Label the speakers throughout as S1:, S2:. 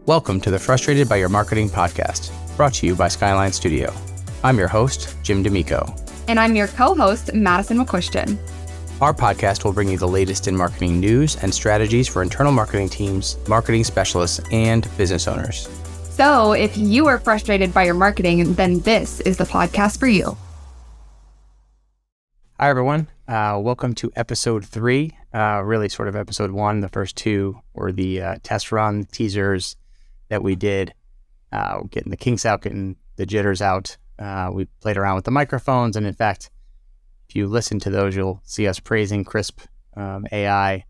S1: Welcome to the Frustrated by Your Marketing podcast, brought to you by Skyline Studio. I'm your host, Jim D'Amico.
S2: And I'm your co-host, Madison McQuistion.
S1: Our podcast will bring you the latest in marketing news and strategies for internal marketing teams, marketing specialists, and business owners.
S2: So if you are frustrated by your marketing, then this is the podcast for you.
S1: Hi, everyone. Welcome to episode 3, really sort of episode 1. The first 2 were the test run teasers that we did, getting the kinks out, getting the jitters out. We played around with the microphones, and in fact, if you listen to those, you'll see us praising Crisp AI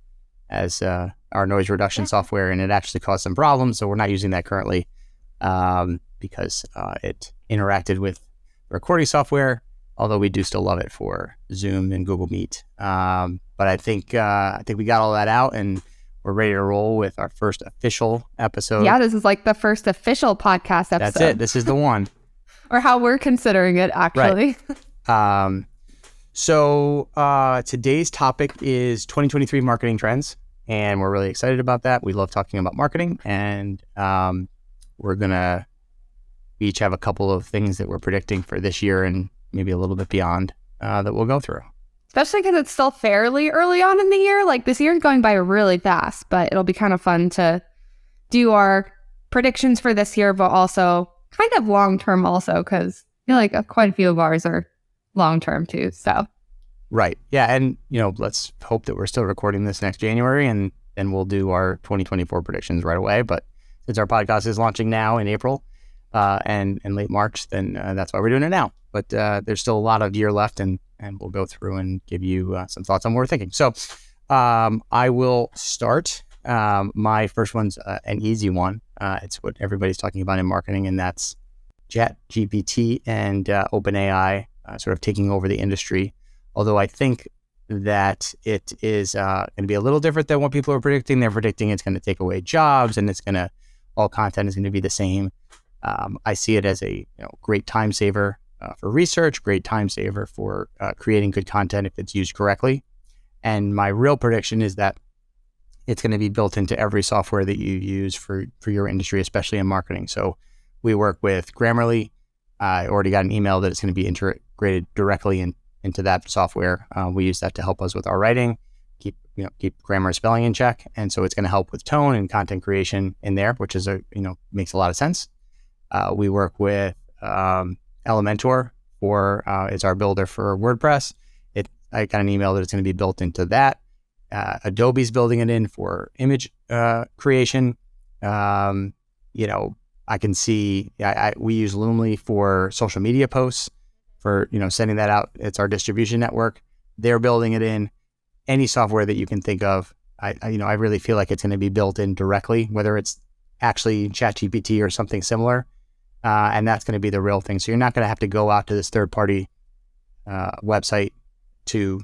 S1: as our noise reduction software, and it actually caused some problems, so we're not using that currently because it interacted with recording software, although we do still love it for Zoom and Google Meet. But I think we got all that out, and we're ready to roll with our first official episode.
S2: Yeah, this is like the first official podcast episode.
S1: That's it. This is the one.
S2: Or how we're considering it, actually.
S1: Right. So today's topic is 2023 marketing trends, and we're really excited about that. We love talking about marketing, and we're going to each have a couple of things that we're predicting for this year and maybe a little bit beyond that we'll go through.
S2: Especially because it's still fairly early on in the year. Like, this year is going by really fast, but it'll be kind of fun to do our predictions for this year, but also kind of long-term also, because I feel like quite a few of ours are long-term too, so.
S1: Right. Yeah, and, let's hope that we're still recording this next January, and then we'll do our 2024 predictions right away. But since our podcast is launching now in April and in late March, then that's why we're doing it now. But there's still a lot of year left, and we'll go through and give you some thoughts on what we're thinking. So I will start. My first one's an easy one. It's what everybody's talking about in marketing, and that's ChatGPT and OpenAI sort of taking over the industry. Although I think that it is going to be a little different than what people are predicting. They're predicting it's going to take away jobs, and all content is going to be the same. I see it as a great time saver for research, great time saver for creating good content if it's used correctly. And my real prediction is that it's going to be built into every software that you use for your industry, especially in marketing. So we work with Grammarly. I already got an email that it's going to be integrated directly into that software. We use that to help us with our writing, keep grammar and spelling in check. And so it's going to help with tone and content creation in there, which is makes a lot of sense. We work with Elementor it's our builder for WordPress. I got an email that it's going to be built into that. Adobe's building it in for image creation. I can see we use Loomly for social media posts for sending that out. It's our distribution network. They're building it in. Any software that you can think of, I really feel like it's going to be built in directly, whether it's actually ChatGPT or something similar. And that's going to be the real thing. So you're not going to have to go out to this third-party website to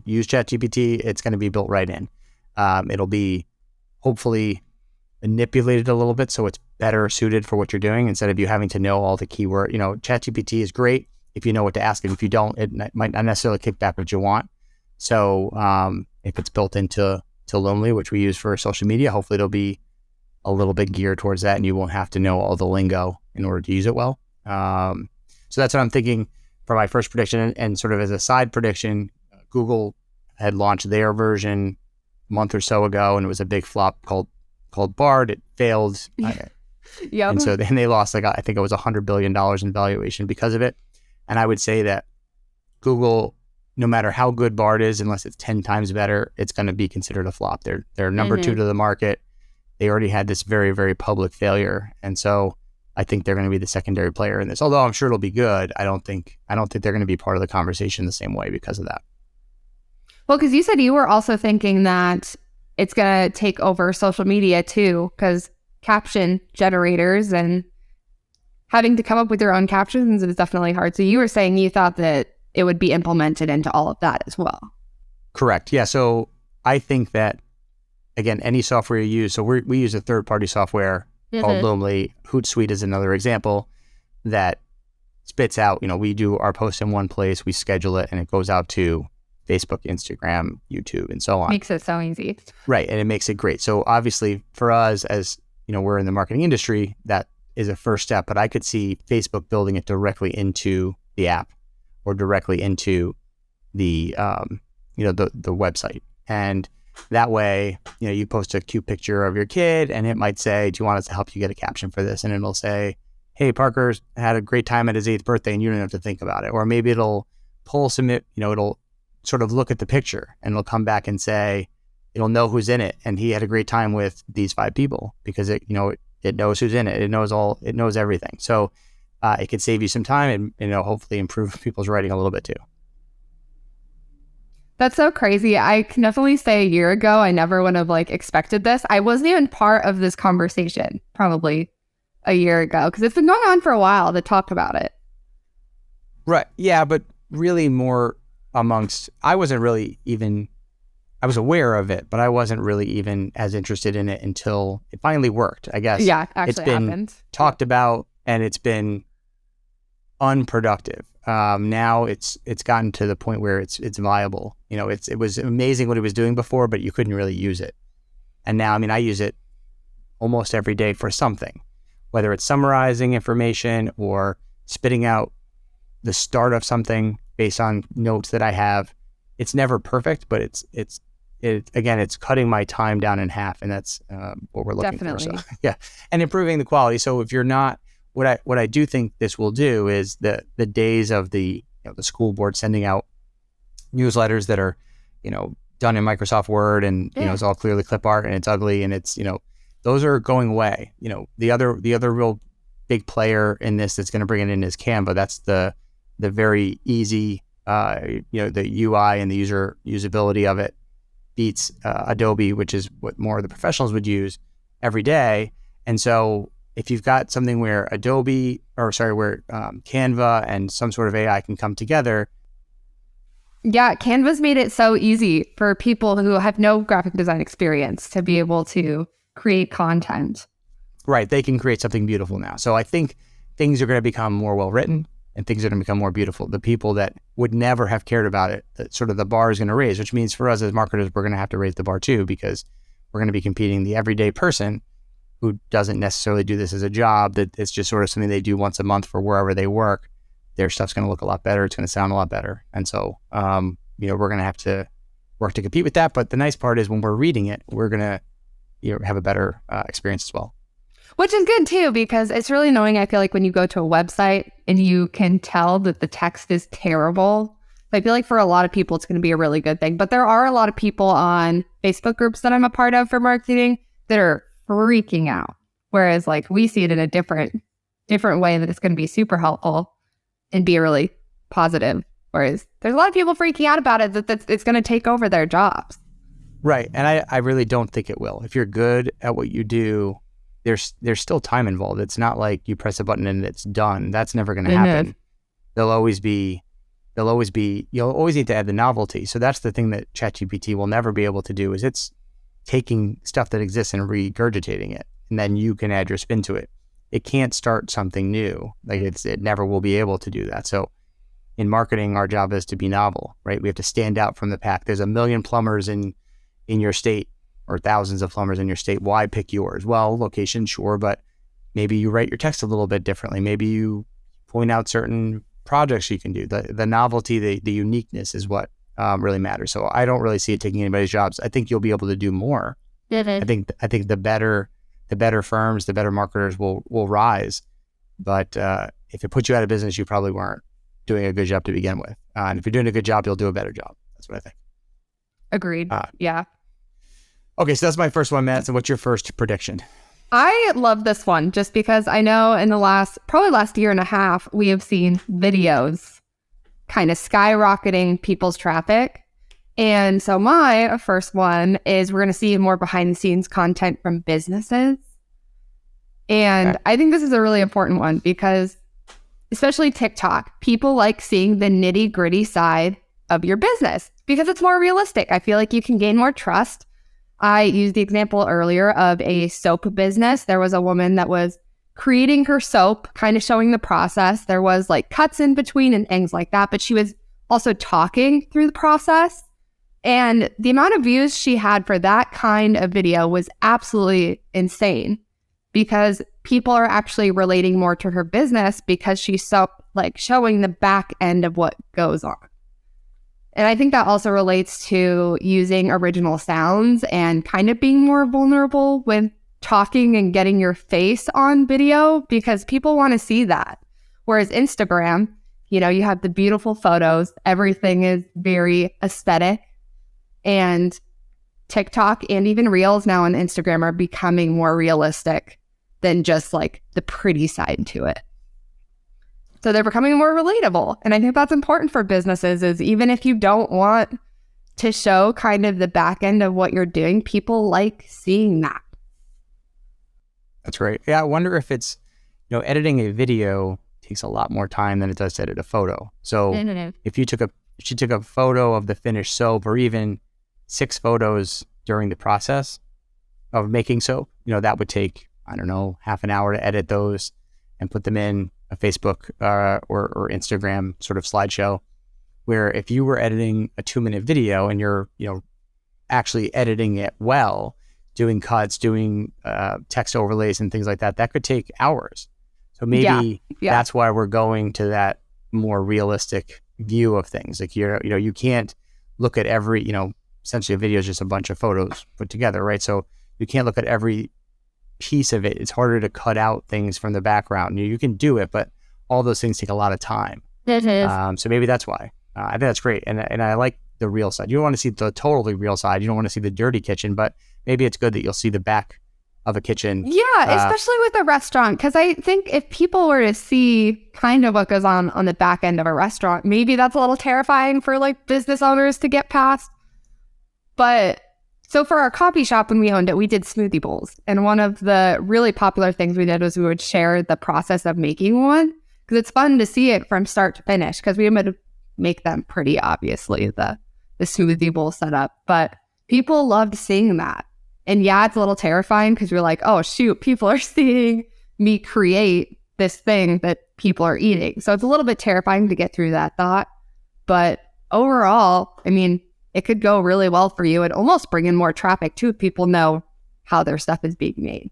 S1: use ChatGPT. It's going to be built right in. It'll be hopefully manipulated a little bit so it's better suited for what you're doing instead of you having to know all the keyword. ChatGPT is great if you know what to ask it. If you don't, it might not necessarily kick back what you want. So if it's built into Loomly, which we use for social media, hopefully it'll be a little bit geared towards that, and you won't have to know all the lingo in order to use it well. So that's what I'm thinking for my first prediction. And sort of as a side prediction, Google had launched their version a month or so ago, and it was a big flop called Bard. It failed.
S2: Yep.
S1: And so then they lost, I think it was $100 billion in valuation because of it. And I would say that Google, no matter how good Bard is, unless it's 10 times better, it's going to be considered a flop. They're number 2 to the market. They already had this very, very public failure. And so I think they're going to be the secondary player in this. Although I'm sure it'll be good, I don't think they're going to be part of the conversation the same way because of that.
S2: Well, because you said you were also thinking that it's going to take over social media too, because caption generators and having to come up with your own captions is definitely hard. So you were saying you thought that it would be implemented into all of that as well.
S1: Correct. Yeah. So I think that, again, any software you use, so we use a third-party software called Loomly. Hootsuite is another example that spits out, we do our post in one place, we schedule it, and it goes out to Facebook, Instagram, YouTube, and so on.
S2: Makes it so easy.
S1: Right, and it makes it great. So obviously for us as we're in the marketing industry, that is a first step. But I could see Facebook building it directly into the app or directly into the the website. And that way, you post a cute picture of your kid and it might say, do you want us to help you get a caption for this? And it'll say, hey, Parker's had a great time at his 8th birthday and you don't have to think about it. Or maybe it'll pull some, it'll sort of look at the picture and it'll come back and say, it'll know who's in it. And he had a great time with these 5 people because it knows who's in it. It knows everything. So it could save you some time and hopefully improve people's writing a little bit too.
S2: That's so crazy. I can definitely say a year ago, I never would have expected this. I wasn't even part of this conversation probably a year ago because it's been going on for a while to talk about it.
S1: Right. Yeah. But really more amongst, I was aware of it, but I wasn't really even as interested in it until it finally worked, I guess.
S2: Yeah, actually
S1: it's been
S2: happened.
S1: Talked about and it's been unproductive. Now it's gotten to the point where it's viable. It was amazing what it was doing before, but you couldn't really use it. And now, I use it almost every day for something, whether it's summarizing information or spitting out the start of something based on notes that I have. It's never perfect, but it's cutting my time down in half, and that's what we're looking for. So, yeah, and improving the quality. So if you're not, what I do think this will do is the days of the school board sending out newsletters that are done in Microsoft Word and it's all clearly clip art and it's ugly and it's those are going away. The other real big player in this that's going to bring it in is Canva. That's the very easy the UI and the usability of it beats Adobe, which is what more of the professionals would use every day. And so if you've got something where Canva and some sort of AI can come together.
S2: Yeah, Canva's made it so easy for people who have no graphic design experience to be able to create content.
S1: Right, they can create something beautiful now. So I think things are going to become more well-written and things are going to become more beautiful. The people that would never have cared about it, sort of the bar is going to raise, which means for us as marketers, we're going to have to raise the bar too, because we're going to be competing the everyday person who doesn't necessarily do this as a job, that it's just sort of something they do once a month for wherever they work. Their stuff's going to look a lot better. It's going to sound a lot better. And so, we're going to have to work to compete with that. But the nice part is when we're reading it, we're going to have a better experience as well.
S2: Which is good too, because it's really annoying, I feel like, when you go to a website and you can tell that the text is terrible. I feel like for a lot of people, it's going to be a really good thing. But there are a lot of people on Facebook groups that I'm a part of for marketing that are freaking out. Whereas we see it in a different way that it's going to be super helpful and be really positive. Whereas there's a lot of people freaking out about it that it's going to take over their jobs.
S1: Right. And I really don't think it will. If you're good at what you do, there's still time involved. It's not like you press a button and it's done. That's never going to happen. You'll always need to add the novelty. So that's the thing that ChatGPT will never be able to do, is it's taking stuff that exists and regurgitating it. And then you can add your spin to it. It can't start something new. It never will be able to do that. So in marketing, our job is to be novel, right? We have to stand out from the pack. There's 1 million plumbers in your state, or thousands of plumbers in your state. Why pick yours? Well, location, sure, but maybe you write your text a little bit differently. Maybe you point out certain projects you can do. The novelty, the uniqueness is what really matters. So I don't really see it taking anybody's jobs. I think you'll be able to do more. I think the better firms, the better marketers will rise. But if it puts you out of business, you probably weren't doing a good job to begin with. And if you're doing a good job, you'll do a better job. That's what I think.
S2: Agreed. Yeah.
S1: Okay, so that's my first one, Madison. What's your first prediction?
S2: I love this one just because I know in the last year and a half, we have seen videos kind of skyrocketing people's traffic. And so my first one is we're going to see more behind the scenes content from businesses. And okay. I think this is a really important one because especially TikTok, people like seeing the nitty gritty side of your business because it's more realistic. I feel like you can gain more trust. I used the example earlier of a soap business. There was a woman that was creating her soap, kind of showing the process. There was cuts in between and things like that, but she was also talking through the process. And the amount of views she had for that kind of video was absolutely insane. because people are actually relating more to her business because she's so like showing the back end of what goes on. And I think that also relates to using original sounds and kind of being more vulnerable with talking and getting your face on video because people want to see that. Whereas Instagram, you know, you have the beautiful photos, everything is very aesthetic, and TikTok and even Reels now on Instagram are becoming more realistic than just like the pretty side to it. So they're becoming more relatable. And I think that's important for businesses is even if you don't want to show kind of the back end of what you're doing, people like seeing that.
S1: That's great. Yeah, I wonder if it's, you know, editing a video takes a lot more time than it does to edit a photo. So if she took a photo of the finished soap or even 6 photos during the process of making soap, you know, that would take, I don't know, half an hour to edit those and put them in a Facebook or Instagram sort of slideshow, where if you were editing a 2-minute video and you're, you know, actually editing it well, doing cuts, doing text overlays and things like that, that could take hours. So maybe that's why we're going to that more realistic view of things. Like, you can't look at every, you know, essentially a video is just a bunch of photos put together, right? So you can't look at every piece of it. It's harder to cut out things from the background. You can do it, but all those things take a lot of time. So maybe that's why. I think that's great. And I like the real side. You don't want to see the totally real side. You don't want to see the dirty kitchen, but maybe it's good that you'll see the back of a kitchen.
S2: Yeah, especially with a restaurant. Because I think if people were to see kind of what goes on the back end of a restaurant, maybe that's a little terrifying for like business owners to get past. But so for our coffee shop, when we owned it, we did smoothie bowls. And one of the really popular things we did was we would share the process of making one because it's fun to see it from start to finish because we would make them pretty obviously, the smoothie bowl setup. But people loved seeing that. And yeah, it's a little terrifying because you're like, oh, shoot, people are seeing me create this thing that people are eating. So it's a little bit terrifying to get through that thought. But overall, I mean, it could go really well for you and almost bring in more traffic too if people know how their stuff is being made.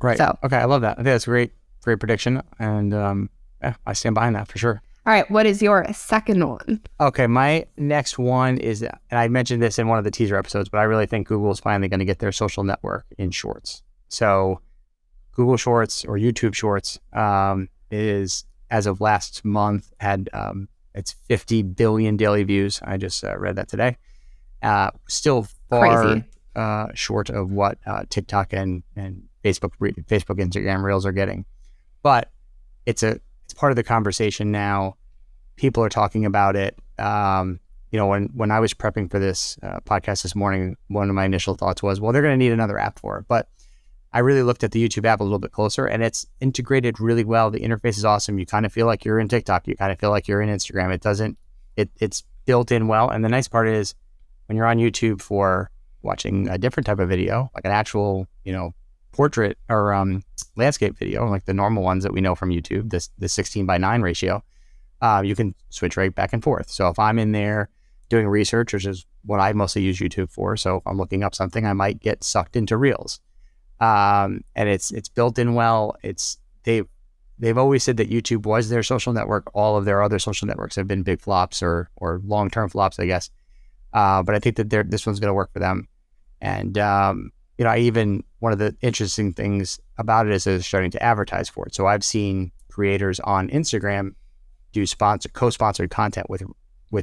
S1: Right.
S2: So,
S1: okay, I love that. I think that's a great prediction. And I stand behind that for sure.
S2: All right, what is your second one?
S1: Okay, my next one is, and I mentioned this in one of the teaser episodes, but I really think Google's finally going to get their social network in Shorts. So Google Shorts or YouTube Shorts is, as of last month, had it's 50 billion daily views. I just read that today. Still far short of what TikTok and Facebook, Instagram Reels are getting. But it's part of the conversation now. People are talking about it. When I was prepping for this podcast this morning, one of my initial thoughts was, well, they're going to need another app for it. But I really looked at the YouTube app a little bit closer, and it's integrated really well. The interface is awesome. You kind of feel like you're in TikTok. You kind of feel like you're in Instagram. It's built in well. And the nice part is when you're on YouTube for watching a different type of video, like an actual, portrait or landscape video, like the normal ones that we know from YouTube, the 16:9 ratio, you can switch right back and forth. So if I'm in there doing research, which is what I mostly use YouTube for, so if I'm looking up something, I might get sucked into Reels. And it's built in well. They've always said that YouTube was their social network. All of their other social networks have been big flops or long-term flops, I guess. But I think that this one's going to work for them. And one of the interesting things about it is they're starting to advertise for it. So I've seen creators on Instagram do co-sponsored content with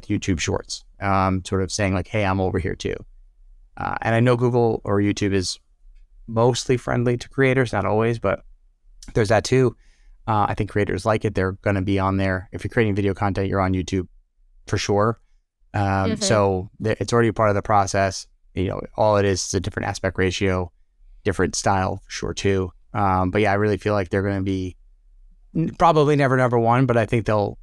S1: YouTube Shorts, sort of saying like, hey, I'm over here too. And I know Google or YouTube is mostly friendly to creators, not always, but there's that too. I think creators like it. They're going to be on there. If you're creating video content, you're on YouTube for sure. So it's already part of the process. All it is a different aspect ratio, different style for sure too. But yeah, I really feel like they're going to be probably never number one, but I think they'll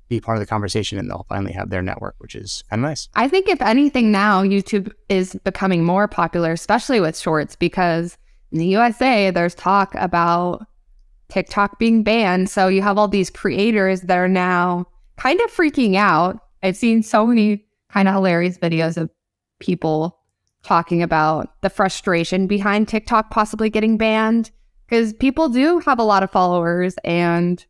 S1: be part of the conversation and they'll finally have their network, which is kind of nice.
S2: I think if anything now, YouTube is becoming more popular, especially with Shorts, because in the USA, there's talk about TikTok being banned. So you have all these creators that are now kind of freaking out. I've seen so many kind of hilarious videos of people talking about the frustration behind TikTok possibly getting banned Because people do have a lot of followers and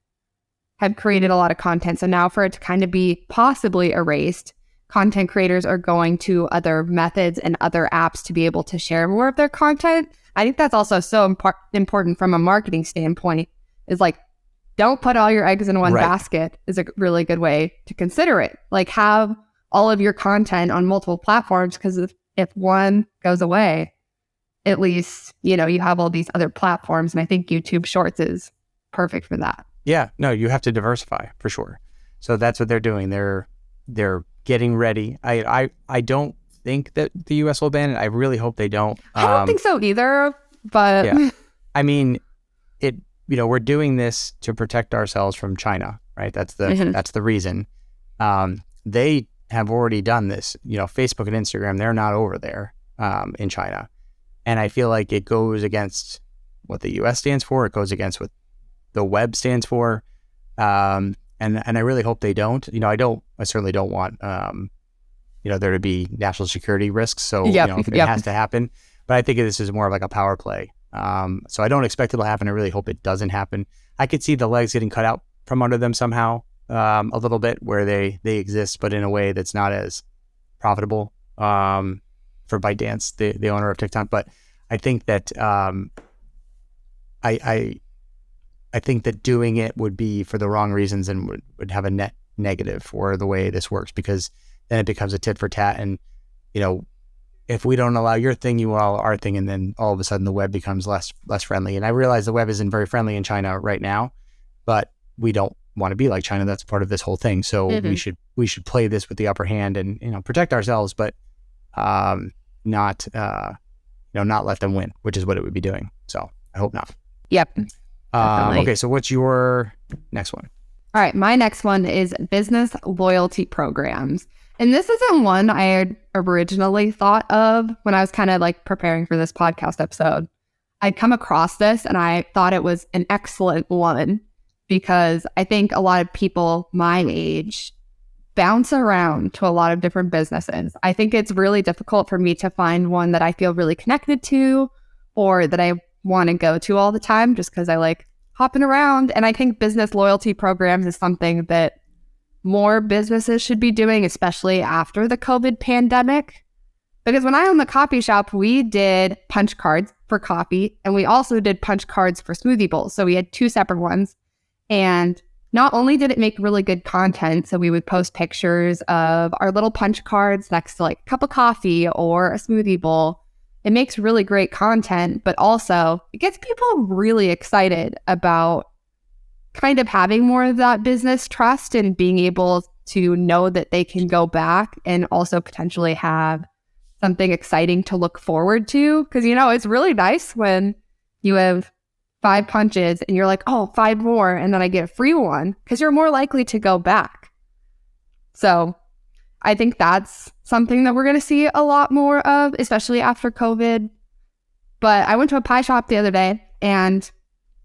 S2: have created a lot of content. So now for it to kind of be possibly erased, content creators are going to other methods and other apps to be able to share more of their content. I think that's also so important from a marketing standpoint, is like, don't put all your eggs in one basket is a really good way to consider it. Like, have all of your content on multiple platforms, because if one goes away, at least, you have all these other platforms. And I think YouTube Shorts is perfect for that.
S1: Yeah, no, you have to diversify for sure. So that's what they're doing. They're getting ready. I don't think that the US will ban it. I really hope they don't.
S2: I don't think so either, but
S1: yeah. I mean, we're doing this to protect ourselves from China, right? That's the reason. They have already done this. Facebook and Instagram, they're not over there in China. And I feel like it goes against what the US stands for. It goes against what the web stands for. And I really hope they don't. I certainly don't want there to be national security risks. So it has to happen. But I think this is more of like a power play. So I don't expect it'll happen. I really hope it doesn't happen. I could see the legs getting cut out from under them somehow, a little bit, where they exist, but in a way that's not as profitable for ByteDance, the owner of TikTok. But I think that I think that doing it would be for the wrong reasons and would have a net negative for the way this works, because then it becomes a tit for tat. And, if we don't allow your thing, you allow our thing, and then all of a sudden the web becomes less friendly. And I realize the web isn't very friendly in China right now, but we don't want to be like China. That's part of this whole thing. So we should play this with the upper hand and protect ourselves, but not let them win, which is what it would be doing. So I hope not.
S2: Yep.
S1: Okay, so what's your next one?
S2: All right, my next one is business loyalty programs. And this isn't one I had originally thought of when I was kind of like preparing for this podcast episode. I'd come across this and I thought it was an excellent one, because I think a lot of people my age bounce around to a lot of different businesses. I think it's really difficult for me to find one that I feel really connected to or that I want to go to all the time, just because I like hopping around. And I think business loyalty programs is something that more businesses should be doing, especially after the COVID pandemic. Because when I owned the coffee shop, we did punch cards for coffee, and we also did punch cards for smoothie bowls. So we had two separate ones. And not only did it make really good content, so we would post pictures of our little punch cards next to like a cup of coffee or a smoothie bowl. It makes really great content, but also it gets people really excited about kind of having more of that business trust and being able to know that they can go back and also potentially have something exciting to look forward to. Because, it's really nice when you have 5 punches and you're like, oh, 5 more, and then I get a free one, because you're more likely to go back. So I think that's something that we're going to see a lot more of, especially after COVID. But I went to a pie shop the other day and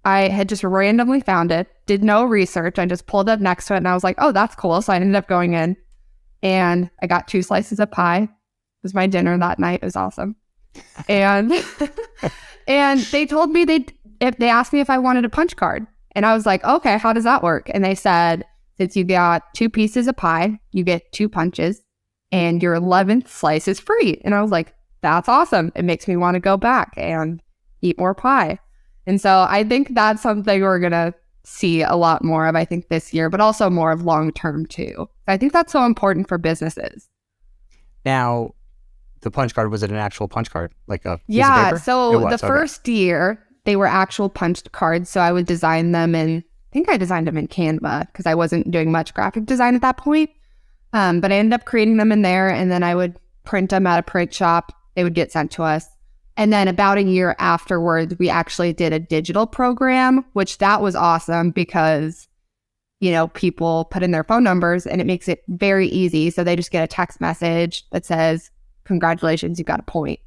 S2: I had just randomly found it, did no research. I just pulled up next to it and I was like, oh, that's cool. So I ended up going in and I got 2 slices of pie. It was my dinner that night. It was awesome. And and they told me they asked me if I wanted a punch card. And I was like, okay, how does that work? And they said, since you got 2 pieces of pie, you get 2 punches and your 11th slice is free. And I was like, that's awesome. It makes me want to go back and eat more pie. And so I think that's something we're going to see a lot more of, I think, this year, but also more of long-term too. I think that's so important for businesses.
S1: Now, the punch card, was it an actual punch card? Like a piece of paper?
S2: So the first year, they were actual punched cards. So I would design them I think I designed them in Canva because I wasn't doing much graphic design at that point. But I ended up creating them in there, and then I would print them at a print shop. They would get sent to us. And then about a year afterwards, we actually did a digital program, which that was awesome because, people put in their phone numbers and it makes it very easy. So they just get a text message that says, congratulations, you got a point.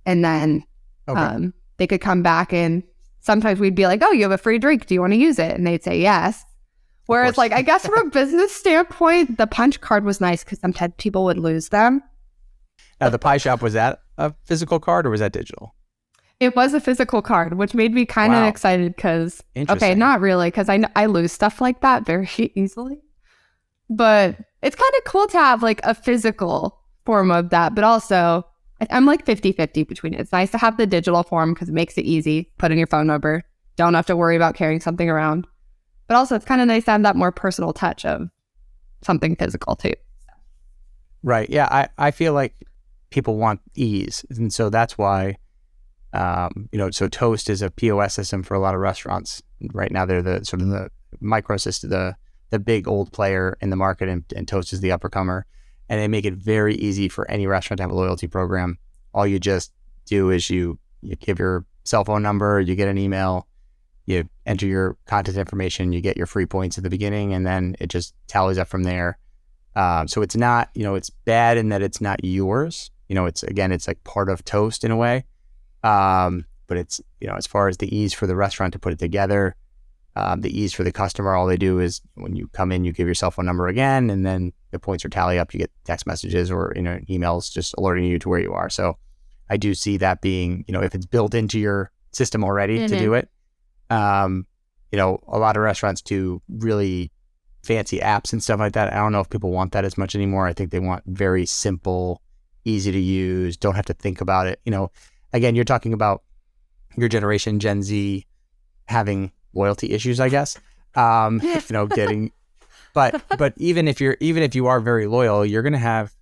S2: And then they could come back, and sometimes we'd be like, oh, you have a free drink. Do you want to use it? And they'd say yes. Whereas I guess from a business standpoint, the punch card was nice because sometimes people would lose them.
S1: Now, the pie shop, was that a physical card or was that digital?
S2: It was a physical card, which made me kind of excited because, okay,
S1: Interesting.
S2: not really, because I lose stuff like that very easily. But it's kind of cool to have like a physical form of that. But also, I'm like 50-50 between it. It's nice to have the digital form because it makes it easy. Put in your phone number. Don't have to worry about carrying something around. But also, it's kind of nice to have that more personal touch of something physical too.
S1: Right. Yeah. I feel like people want ease. And so that's why, so Toast is a POS system for a lot of restaurants. Right now, they're the sort of the micro system, the big old player in the market, and Toast is the uppercomer. And they make it very easy for any restaurant to have a loyalty program. All you just do is you give your cell phone number, you get an email, you enter your contact information, you get your free points at the beginning, and then it just tallies up from there. So it's not, it's bad in that it's not yours. It's like part of Toast in a way. But it's, as far as the ease for the restaurant to put it together, the ease for the customer, all they do is when you come in, you give your cell phone number again, and then the points are tally up. You get text messages or emails just alerting you to where you are. So I do see that being, if it's built into your system already to do it. A lot of restaurants do really fancy apps and stuff like that. I don't know if people want that as much anymore. I think they want very simple, easy to use, don't have to think about it. Again, you're talking about your generation, Gen Z, having loyalty issues, I guess. Getting, but even if you are very loyal, you're going to have,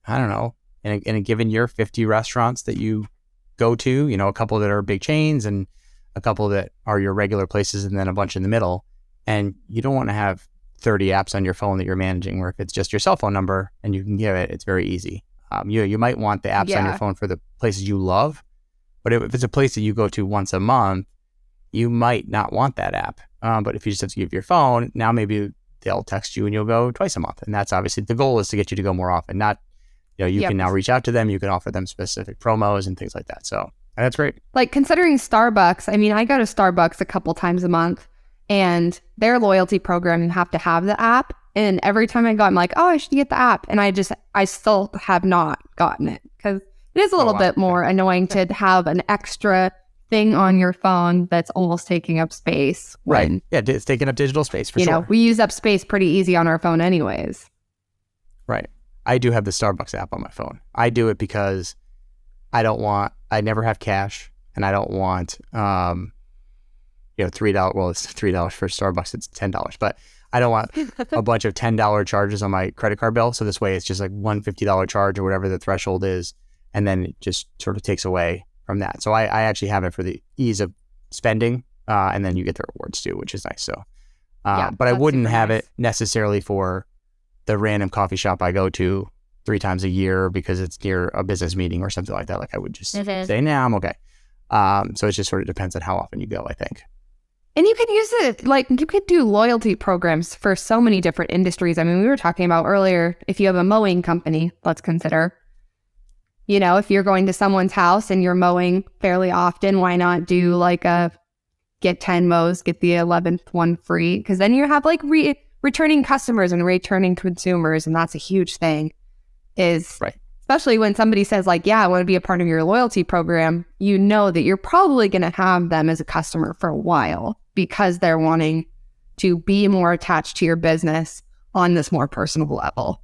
S1: I don't know, in a given year, 50 restaurants that you go to, a couple that are big chains and a couple that are your regular places, and then a bunch in the middle. And you don't want to have 30 apps on your phone that you're managing, where if it's just your cell phone number and you can give it, it's very easy. You might want the apps on your phone for the places you love, but if it's a place that you go to once a month, you might not want that app. But if you just have to give your phone, now maybe they'll text you and you'll go twice a month. And that's obviously the goal, is to get you to go more often. Not, you can now reach out to them. You can offer them specific promos and things like that. So that's great.
S2: Like considering Starbucks, I mean, I go to Starbucks a couple times a month, and their loyalty program, you have to have the app. And every time I go, I'm like, oh, I should get the app. And I still have not gotten it, because it is a little bit more annoying to have an extra thing on your phone that's almost taking up space.
S1: Right. Yeah, it's taking up digital space for sure.
S2: We use up space pretty easy on our phone anyways.
S1: Right. I do have the Starbucks app on my phone. I do it because I never have cash, and I don't want, $3. Well, it's $3 for Starbucks. It's $10, but I don't want a bunch of $10 charges on my credit card bill. So this way it's just like one $50 charge or whatever the threshold is. And then it just sort of takes away from that. So I actually have it for the ease of spending. And then you get the rewards too, which is nice. So, but I wouldn't have it necessarily for the random coffee shop I go to 3 times a year because it's near a business meeting or something like that. Like I would just say, nah, I'm okay. So it just sort of depends on how often you go, I think.
S2: And you could use it, like you could do loyalty programs for so many different industries. I mean, we were talking about earlier, if you have a mowing company, let's consider, if you're going to someone's house and you're mowing fairly often, why not do like a get 10 mows, get the 11th one free? Because then you have like returning customers and returning consumers. And that's a huge thing, is right. Especially when somebody says like, yeah, I want to be a part of your loyalty program, that you're probably going to have them as a customer for a while, because they're wanting to be more attached to your business on this more personal level.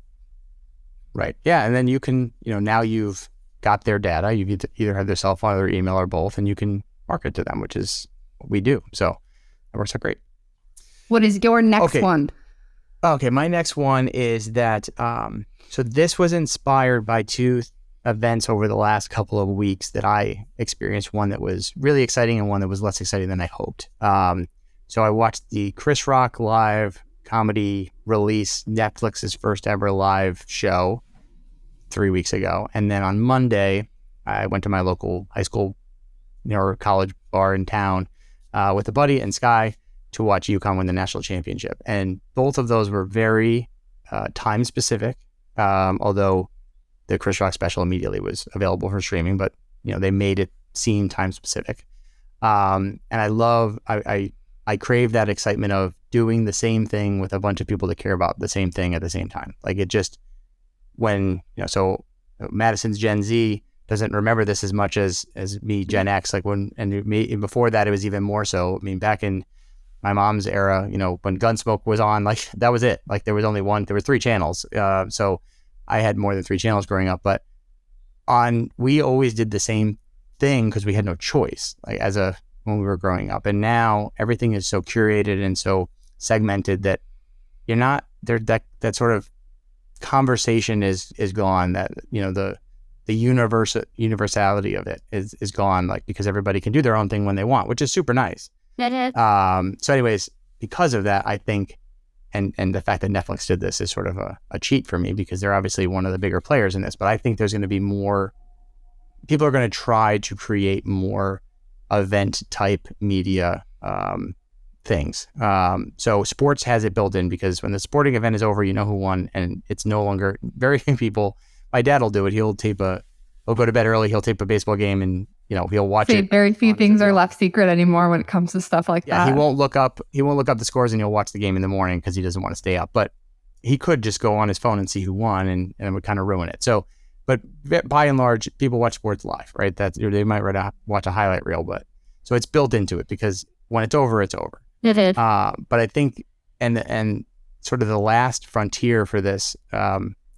S1: Right. Yeah. And then you can, now you've got their data. You either have their cell phone or their email or both, and you can market to them, which is what we do. So it works out great.
S2: What is your next one?
S1: Okay. My next one is that, so this was inspired by 2 events over the last couple of weeks that I experienced. One that was really exciting and one that was less exciting than I hoped. So I watched the Chris Rock live comedy release, Netflix's first ever live show 3 weeks ago. And then on Monday, I went to my local high school or college bar in town with a buddy and Sky to watch UConn win the national championship. And both of those were very time specific. Although the Chris Rock special immediately was available for streaming, but they made it seem time specific. And I crave that excitement of doing the same thing with a bunch of people that care about the same thing at the same time. Like it just, when, so Madison's Gen Z, doesn't remember this as much as me, Gen X. Like and before that, it was even more so. I mean, back in my mom's era, when Gunsmoke was on, like that was it. Like there was 3 channels. So I had more than 3 channels growing up, but we always did the same thing because we had no choice, like when we were growing up. And now everything is so curated and so segmented that you're not there. That sort of conversation is gone. That, the universality of it is gone, like, because everybody can do their own thing when they want, which is super nice. So anyways, because of that, I think, and the fact that Netflix did this is sort of a cheat for me, because they're obviously one of the bigger players in this, but I think there's going to be more, people are going to try to create more event type media things. So sports has it built in, because when the sporting event is over, you know who won, and it's no longer very few people. My dad will do it. He'll go to bed early. He'll tape a baseball game, and he'll watch it.
S2: Very few things are left secret anymore when it comes to stuff like that.
S1: He won't look up the scores, and he'll watch the game in the morning because he doesn't want to stay up. But he could just go on his phone and see who won, and it would kind of ruin it. So, but by and large, people watch sports live, right? They might watch a highlight reel, but so it's built into it, because when it's over, it's over.
S2: It is.
S1: But I think, and sort of the last frontier for this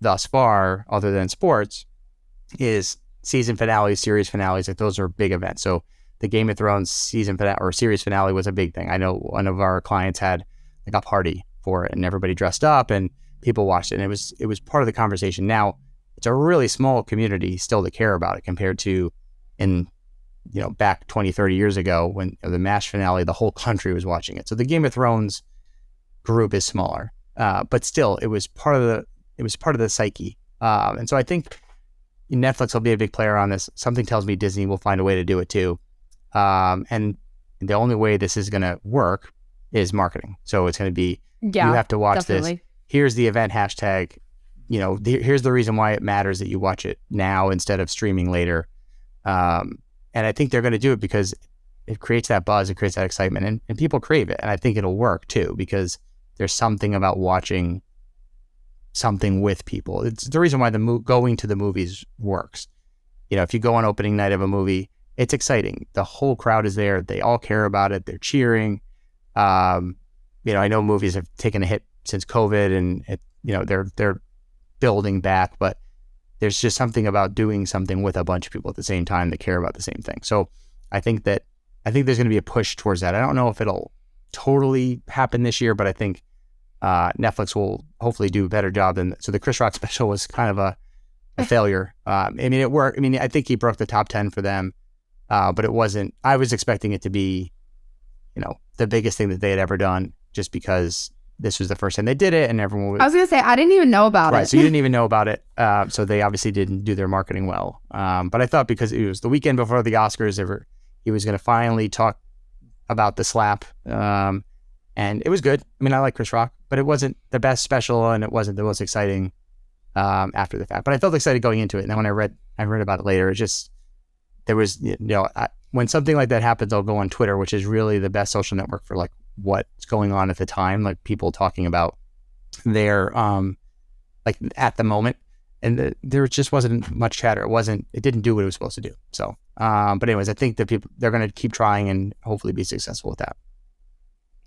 S1: thus far, other than sports, is season finales, series finales. Like those are big events. So the Game of Thrones season finale or series finale was a big thing. I know one of our clients had like a party for it, and everybody dressed up and people watched it, and it was part of the conversation. Now it's a really small community still that care about it, compared to back 20, 30 years ago when the MASH finale, the whole country was watching it. So the Game of Thrones group is smaller, but still it was part of the psyche. And so I think Netflix will be a big player on this. Something tells me Disney will find a way to do it too. And the only way this is going to work is marketing. So it's going to be, you have to watch this. Here's the event hashtag. Here's the reason why it matters that you watch it now instead of streaming later. And I think they're going to do it because it creates that buzz, it creates that excitement, and people crave it. And I think it'll work too, because there's something about watching something with people. It's the reason why going to the movies works. If you go on opening night of a movie, it's exciting. The whole crowd is there. They all care about it. They're cheering. I know movies have taken a hit since COVID, and they're building back, but there's just something about doing something with a bunch of people at the same time that care about the same thing. So I think there's going to be a push towards that. I don't know if it'll totally happen this year, but I think Netflix will hopefully do a better job so the Chris Rock special was kind of a failure. It worked. I think he broke the top 10 for them, but it wasn't. I was expecting it to be, the biggest thing that they had ever done, just because this was the first time they did it, and everyone was...
S2: I was going to say, I didn't even know about it.
S1: Right, so you didn't even know about it. So they obviously didn't do their marketing well. But I thought, because it was the weekend before the Oscars, he was going to finally talk about the slap. And it was good. I like Chris Rock, but it wasn't the best special, and it wasn't the most exciting after the fact. But I felt excited going into it. And then when I read about it later, there was, when something like that happens, I'll go on Twitter, which is really the best social network for like what's going on at the time, like people talking about their like at the moment, and there just wasn't much chatter. It didn't do what it was supposed to do. So but anyways, I think that they're going to keep trying and hopefully be successful with that.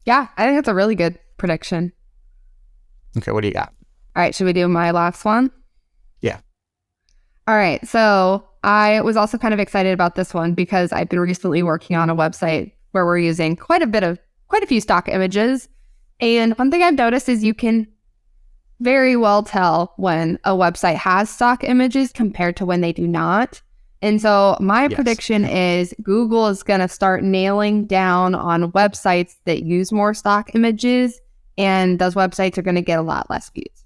S2: Yeah, I think that's a really good prediction.
S1: Okay, what do you got?
S2: All right, should we do my last one?
S1: Yeah.
S2: All right, so I was also kind of excited about this one because I've been recently working on a website where we're using quite a few stock images. And one thing I've noticed is you can very well tell when a website has stock images compared to when they do not. And so my prediction is Google is going to start nailing down on websites that use more stock images, and those websites are going to get a lot less views,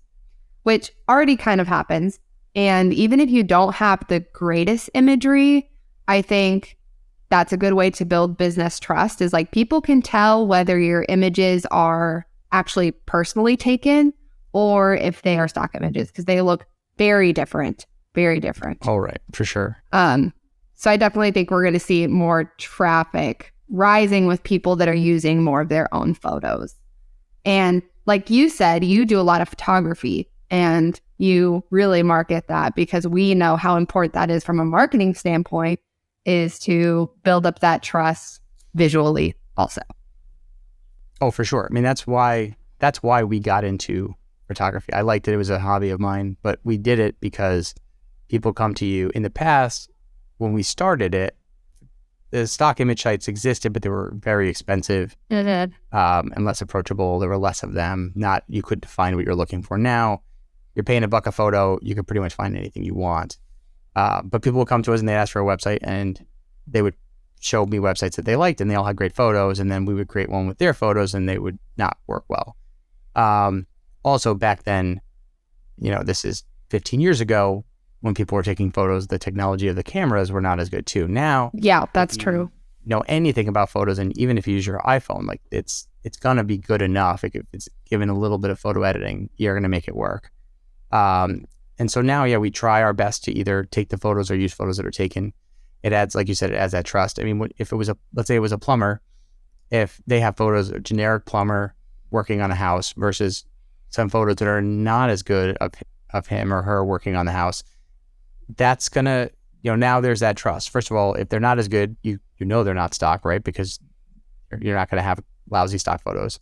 S2: which already kind of happens. And even if you don't have the greatest imagery, I think that's a good way to build business trust, is like people can tell whether your images are actually personally taken or if they are stock images, because they look very different. Very different.
S1: Oh, right. For sure.
S2: So I definitely think we're going to see more traffic rising with people that are using more of their own photos. And like you said, you do a lot of photography. and you really market that, because we know how important that is from a marketing standpoint, is to build up that trust visually also.
S1: Oh, for sure. I mean, that's why we got into photography. I liked it. It was a hobby of mine, but we did it because people come to you. In the past, when we started it, the stock image sites existed, but they were very expensive and less approachable. There were less of them. You couldn't find what you're looking for. Now, you're paying $1 a photo, you can pretty much find anything you want. But people would come to us and they'd ask for a website, and they would show me websites that they liked, and they all had great photos, and then we would create one with their photos, and they would not work well. Also, back then, this is 15 years ago, when people were taking photos, the technology of the cameras were not as good too. Now,
S2: yeah, that's true.
S1: Know anything about photos, and even if you use your iPhone, like it's gonna be good enough. If it's given a little bit of photo editing, you're gonna make it work. And so now, we try our best to either take the photos or use photos that are taken. It adds, like you said, it adds that trust. I mean, if it was let's say it was a plumber, if they have photos, a generic plumber working on a house versus some photos that are not as good of him or her working on the house, that's gonna, now there's that trust. First of all, if they're not as good, you know they're not stock, right? Because you're not gonna have lousy stock photos.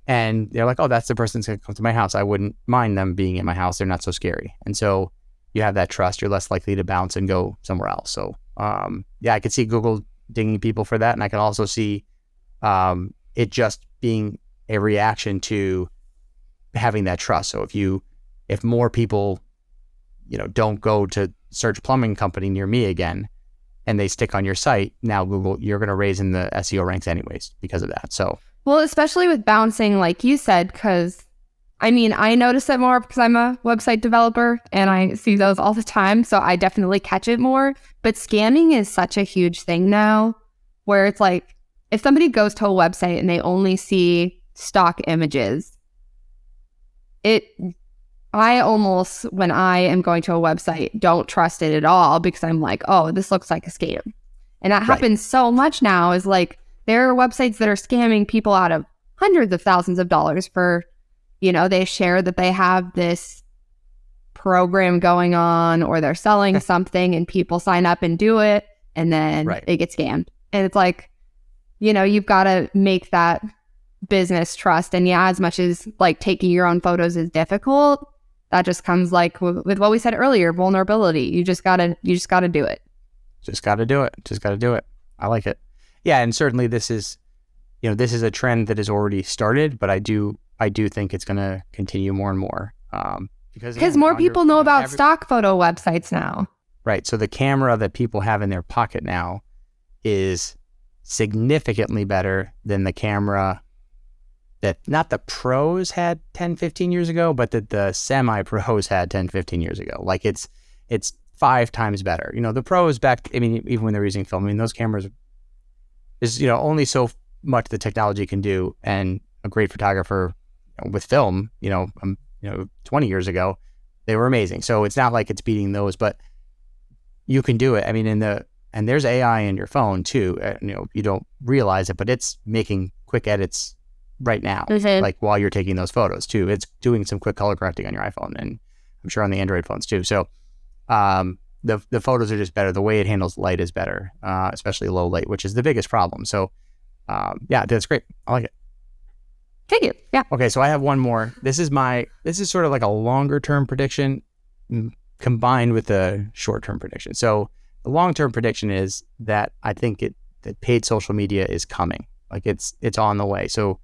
S1: And they're like, oh, that's the person that's gonna come to my house. I wouldn't mind them being in my house. They're not so scary. And so you have that trust. You're less likely to bounce and go somewhere else. So I could see Google dinging people for that. And I can also see it just being a reaction to having that trust. So if more people, don't go to search plumbing company near me again, and they stick on your site, now Google, you're going to raise in the SEO ranks anyways because of that. So,
S2: well, especially with bouncing, like you said, because I notice it more because I'm a website developer and I see those all the time. So I definitely catch it more. But scamming is such a huge thing now, where it's like, if somebody goes to a website and they only see stock images, I almost, when I am going to a website, don't trust it at all, because I'm like, oh, this looks like a scam. And that happens so much now, is like, there are websites that are scamming people out of hundreds of thousands of dollars for, they share that they have this program going on, or they're selling something, and people sign up and do it, and then they get scammed. And it's like, you've got to make that business trust. And as much as like taking your own photos is difficult, that just comes like with what we said earlier, vulnerability. You just gotta do it.
S1: Just gotta do it. I like it. Yeah, and certainly this is a trend that has already started, but I do think it's gonna continue more and more. Because
S2: more people know about stock photo websites now.
S1: Right. So the camera that people have in their pocket now is significantly better than the camera that not the pros had 10, 15 years ago, but that the semi-pros had 10, 15 years ago. Like it's 5 times better. The pros back, even when they're using film, those cameras is, only so much the technology can do. And a great photographer with film, 20 years ago, they were amazing. So it's not like it's beating those, but you can do it. And there's AI in your phone too. You don't realize it, but it's making quick edits right now, like while you're taking those photos too. It's doing some quick color correcting on your iPhone, and I'm sure on the Android phones too. So the photos are just better. The way it handles light is better, especially low light, which is the biggest problem. So that's great. I like it.
S2: Thank you. Yeah.
S1: Okay, so I have one more. This is sort of like a longer term prediction combined with a short term prediction. So the long term prediction is that I think that paid social media is coming. Like it's on the way. So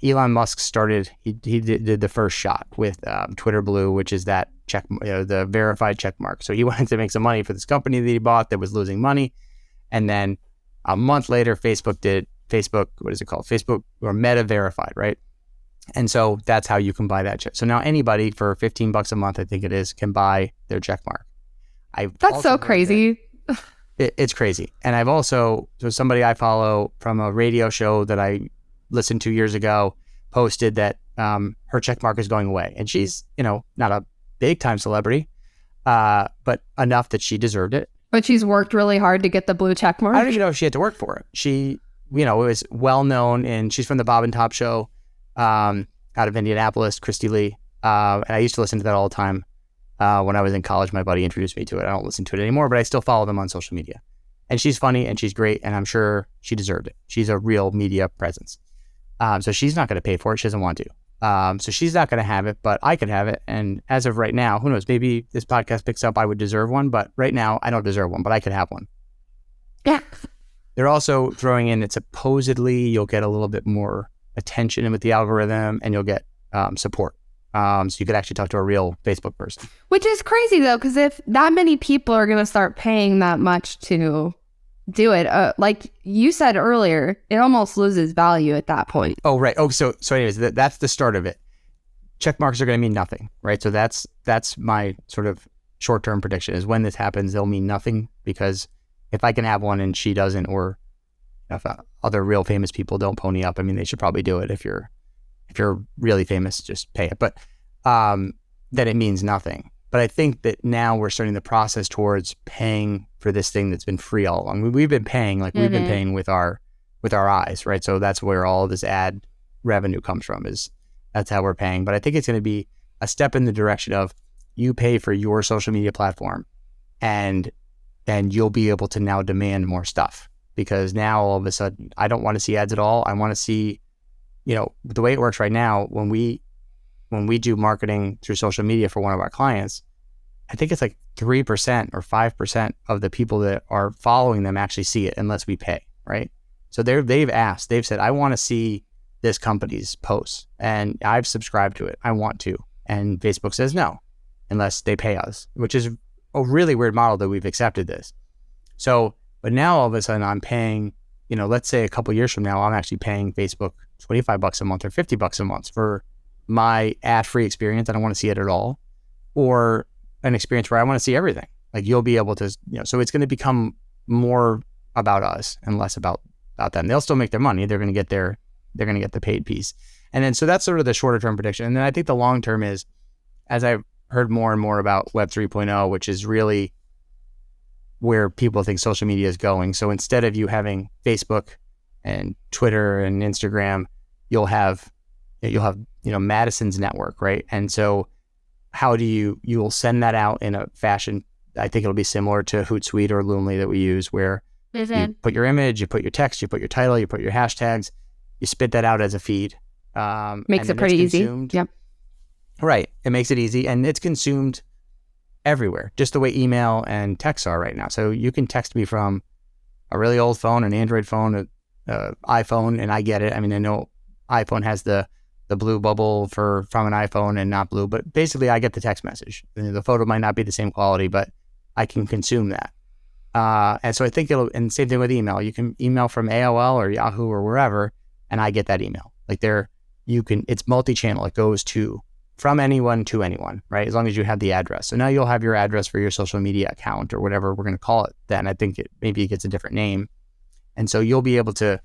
S1: Elon Musk started, he did the first shot with Twitter Blue, which is that check, the verified check mark. So he wanted to make some money for this company that he bought that was losing money. And then a month later, Facebook, what is it called? Facebook or Meta verified, right? And so that's how you can buy that check. So now anybody for $15 a month, I think it is, can buy their check mark.
S2: That's so crazy.
S1: It's crazy. And so somebody I follow from a radio show that I listened to years ago posted that her check mark is going away. And she's, not a big time celebrity, but enough that she deserved it.
S2: But she's worked really hard to get the blue check mark.
S1: I don't even know if she had to work for it. She, it was well known, and she's from the Bob and Top show out of Indianapolis, Christy Lee. And I used to listen to that all the time. When I was in college, my buddy introduced me to it. I don't listen to it anymore, but I still follow them on social media. And she's funny and she's great, and I'm sure she deserved it. She's a real media presence. So she's not going to pay for it. She doesn't want to. So she's not going to have it, but I could have it. And as of right now, who knows, maybe this podcast picks up, I would deserve one, but right now I don't deserve one, but I could have one.
S2: Yeah.
S1: They're also throwing in that supposedly you'll get a little bit more attention with the algorithm and you'll get support. So you could actually talk to a real Facebook person.
S2: Which is crazy though, because if that many people are going to start paying that much to do it, like you said earlier, it almost loses value at that point.
S1: Oh, right. Oh, so anyways, that's the start of it. Check marks are going to mean nothing, right? So that's my sort of short-term prediction is when this happens, they'll mean nothing, because if I can have one and she doesn't, or if other real famous people don't pony up, I mean, they should probably do it. If you're really famous, just pay it. But then it means nothing. But I think that now we're starting the process towards paying for this thing that's been free all along. We've been paying, like we've been paying with our eyes, right? So that's where all this ad revenue comes from, is that's how we're paying. But I think it's going to be a step in the direction of you pay for your social media platform, and you'll be able to now demand more stuff, because now all of a sudden I don't want to see ads at all. I want to see, the way it works right now, when we do marketing through social media for one of our clients, I think it's like 3% or 5% of the people that are following them actually see it unless we pay, right? So they've said, I want to see this company's posts and I've subscribed to it. I want to. And Facebook says no, unless they pay us, which is a really weird model that we've accepted this. So, but now all of a sudden I'm paying, let's say a couple of years from now, I'm actually paying Facebook $25 a month or $50 a month for my ad-free experience. I don't want to see it at all, or an experience where I want to see everything. Like you'll be able to, so it's going to become more about us and less about them. They'll still make their money. They're going to get the paid piece. And then, so that's sort of the shorter term prediction. And then I think the long term is, as I've heard more and more about Web 3.0, which is really where people think social media is going. So instead of you having Facebook and Twitter and Instagram, you'll have Madison's network, right? And so how do you'll send that out in a fashion, I think it'll be similar to Hootsuite or Loomly that we use, where you put your image, you put your text, you put your title, you put your hashtags, you spit that out as a feed.
S2: Makes it pretty easy. Yep.
S1: Right. It makes it easy, and it's consumed everywhere, just the way email and texts are right now. So you can text me from a really old phone, an Android phone, an iPhone, and I get it. I mean, I know iPhone has the blue bubble from an iPhone and not blue, but basically I get the text message. The photo might not be the same quality, but I can consume that. And so I think and same thing with email. You can email from AOL or Yahoo or wherever, and I get that email. Like it's multi-channel. It goes from anyone to anyone, right? As long as you have the address. So now you'll have your address for your social media account or whatever we're going to call it then. I think maybe it gets a different name. And so you'll be able to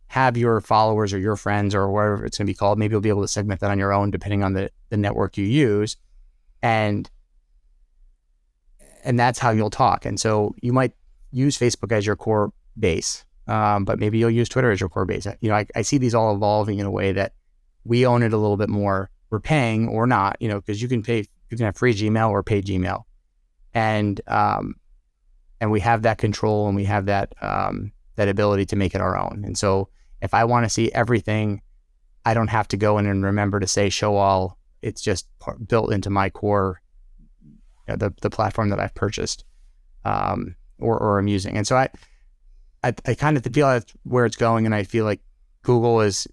S1: have your followers or your friends or whatever it's going to be called. Maybe you'll be able to segment that on your own depending on the network you use. And that's how you'll talk. And so you might use Facebook as your core base, but maybe you'll use Twitter as your core base. I see these all evolving in a way that we own it a little bit more. We're paying or not, because you can have free Gmail or paid Gmail. And we have that control, and we have that ability to make it our own. And so if I want to see everything, I don't have to go in and remember to say show all. It's just built into my core, the platform that I've purchased or I'm using. And so I kind of feel that's where it's going, and I feel like Google is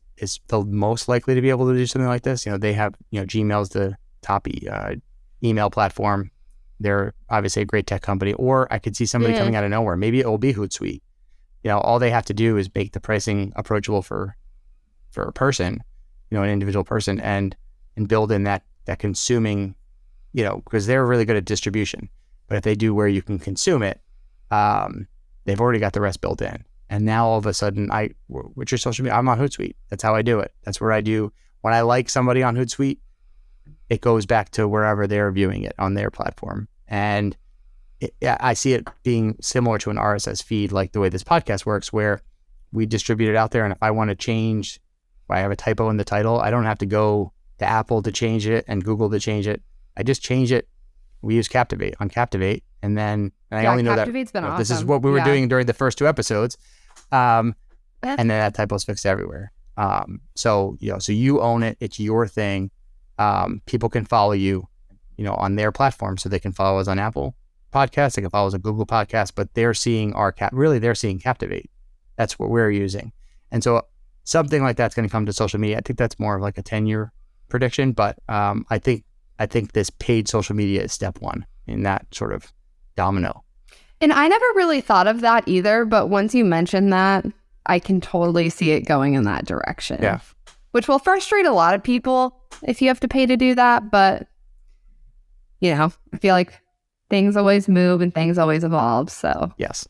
S1: the most likely to be able to do something like this. They have, Gmail's the top email platform. They're obviously a great tech company. Or I could see somebody coming out of nowhere. Maybe it will be Hootsuite. All they have to do is make the pricing approachable for a person, an individual person, and build in that consuming, because they're really good at distribution. But if they do where you can consume it, they've already got the rest built in. And now all of a sudden, what's your social media? I'm on Hootsuite. That's how I do it. That's where I do. When I like somebody on Hootsuite, it goes back to wherever they're viewing it on their platform. And I see it being similar to an RSS feed, like the way this podcast works, where we distribute it out there. And if I want to change, if I have a typo in the title, I don't have to go to Apple to change it and Google to change it. I just change it. We use Captivate on Captivate. And then I only know that
S2: been awesome.
S1: this is what we were doing during the first 2 episodes. And then that typo's fixed everywhere. So you own it. It's your thing. People can follow you, on their platform. So they can follow us on Apple Podcasts. They can follow us on Google Podcasts, but they're seeing they're seeing Captivate. That's what we're using. And so something like that's going to come to social media. I think that's more of like a 10-year prediction, but I think this paid social media is step 1 in that sort of domino.
S2: And I never really thought of that either, but once you mentioned that, I can totally see it going in that direction.
S1: Yeah.
S2: Which will frustrate a lot of people if you have to pay to do that, but I feel like things always move and things always evolve, so.
S1: Yes.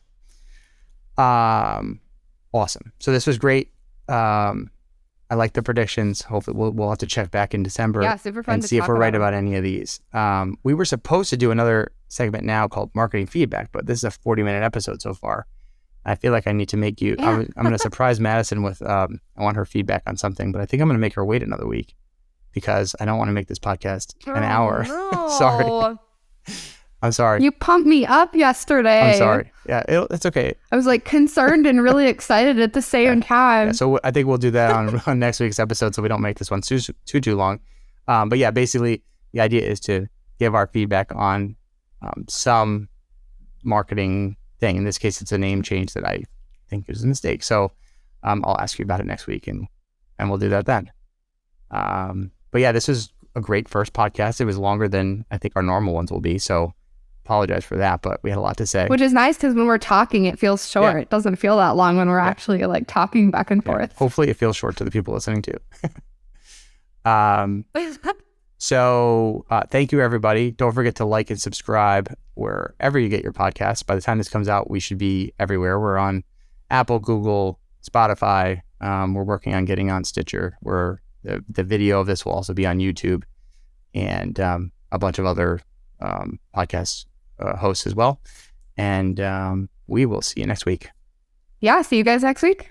S1: Awesome. So this was great. I like the predictions. Hopefully we'll have to check back in December.
S2: Yeah, super fun
S1: and
S2: to
S1: see if
S2: talk
S1: we're right
S2: about
S1: about any of these. We were supposed to do another segment now called marketing feedback, but this is a 40-minute episode so far. I feel like I need to make you.
S2: Yeah.
S1: I'm going to surprise Madison with. I want her feedback on something, but I think I'm going to make her wait another week because I don't want to make this podcast an hour.
S2: No.
S1: Sorry. I'm sorry.
S2: You pumped me up yesterday.
S1: I'm sorry. Yeah, it's okay.
S2: I was like concerned and really excited at the same time.
S1: Yeah, so I think we'll do that on next week's episode so we don't make this one too long. But yeah, basically the idea is to give our feedback on some marketing thing. In this case, it's a name change that I think is a mistake. So I'll ask you about it next week and we'll do that then. But yeah, this is a great first podcast. It was longer than I think our normal ones will be. So apologize for that, but we had a lot to say.
S2: Which is nice because when we're talking, it feels short. Yeah. It doesn't feel that long when we're actually like talking back and forth.
S1: Hopefully it feels short to the people listening too. So thank you, everybody. Don't forget to like and subscribe wherever you get your podcasts. By the time this comes out, we should be everywhere. We're on Apple, Google, Spotify. We're working on getting on Stitcher. The video of this will also be on YouTube and a bunch of other podcast hosts as well. And we will see you next week.
S2: Yeah, see you guys next week.